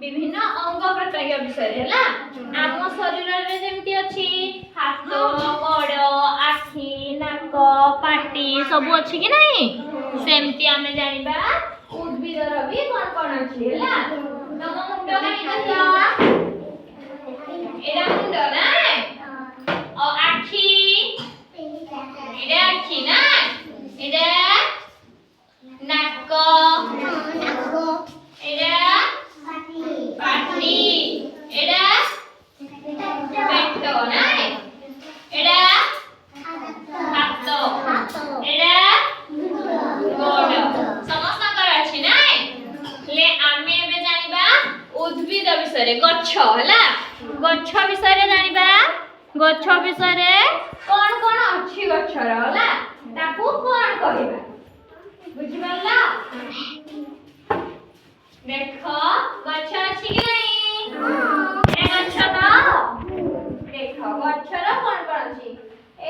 विभिन्न अंग प्रत्यंग विषय है ना आम शरीर रे जेमती अछि हाथ गोड़ आखि नाक पाटी सब अछि कि नहीं सेमती आमे जानिबा उद्भिद रो भी कोन अछि हैला तम मुंड कानी देखा एडा मुंड ना ओ आखि एडा आखि ना एडा नाक एडा पाटी एडा पेट ना एडा हाथ एडा गोड़ समस्त कर अछि ना ले आमे एबे जानिबा उद्भिद विषय रे गच्छ हला गच्छ विषय रे जानिबा गच्छ विषय रे कोन कोन अछि गच्छ रे हला ताकू कोन कहिबा बुझि परला देखो गच्छ अछि कि नहीं ए गच्छ तो देखो गच्छ रो कोन कोन अछि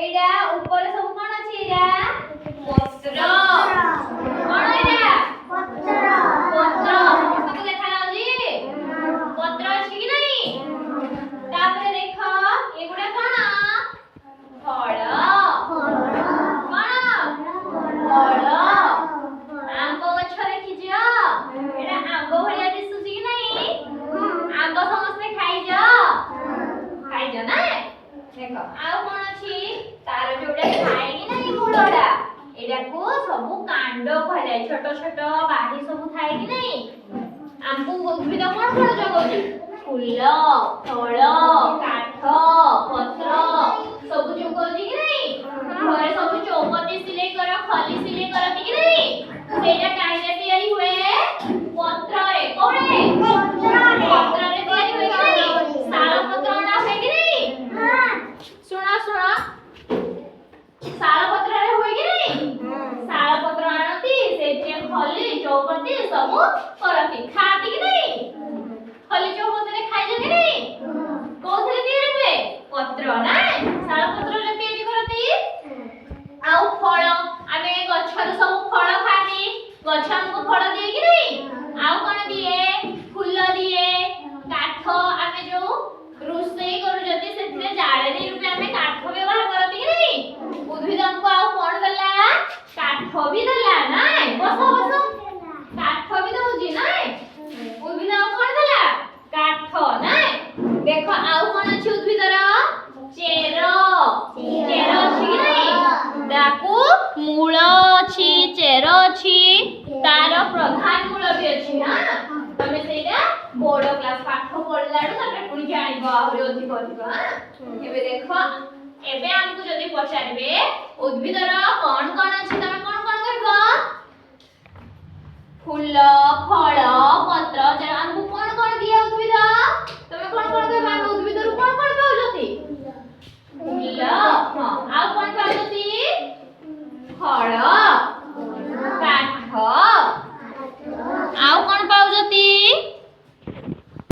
एडा ऊपर सब कोन अछि एडा पत्र कोन एडा पत्र सब देखा लाउजी पत्र अछि कि नहीं तापर देखो एगुडा कोन फल फल आंब गच्छ देखि जियो एडा आंब भलिया दिसुची कि नहीं आंब समस्त खाइ जा ना देखो आउ कोन अछि तार जोडा खाइ कि नहीं मूलडा एडा को सब कांड कहले छोट छोट बाही सब खाइ कि नहीं आंबु उद्भिद कोन कोन जगोची फूल फल काठ पत्र सब जगोची कि नहीं घरे सब चौपटी सिले कर खली सिले करती कि नहीं सेटा काइले तयारी हुए पत्र रे कोरे पत्र रे तयारी हुए कि नहीं साल पत्र ना है कि नहीं सुना सुना साल पत्र रे हुए कि नहीं साल पत्र आनती सेटे खली चौपटी सब करती खाती कि नहीं खली चौपटी रे खाइ जे कि नहीं कोथरे तयारी हुए पत्र ना साल पत्र रे तयारी करती आउ फल आमे गच्छ रे सब फल खाती गच्छ हमको फल दिए कि नहीं आउ कोन दिए फूल दिए काठ आमे जो रोषेई करू जति सेथिरे जाळेनी रूपे आमे काठ व्यवहार करती कि नहीं उद्भिद हमको आउ कोन देला काठ भी देला नाय बस बस काठ भी दउजी नाय उद्भिद आउ कोन देला काठ नाय देखो आउ कोन अछि उद्भिद रा चेर चेर अछि कि नहीं दाकू मूल अछि चेर अछि तार प्रधान मूल भी अछि ना तमे सेटा बोर्ड क्लास पाठ पढलाडू तमे पुनी जानिबो आहुरी अधिक अधिक हां एबे देखो एबे हमकु जदी पचारबे उद्भिद रा कोन कोन अछि तमे कोन कोन कहबो फूल फल पत्र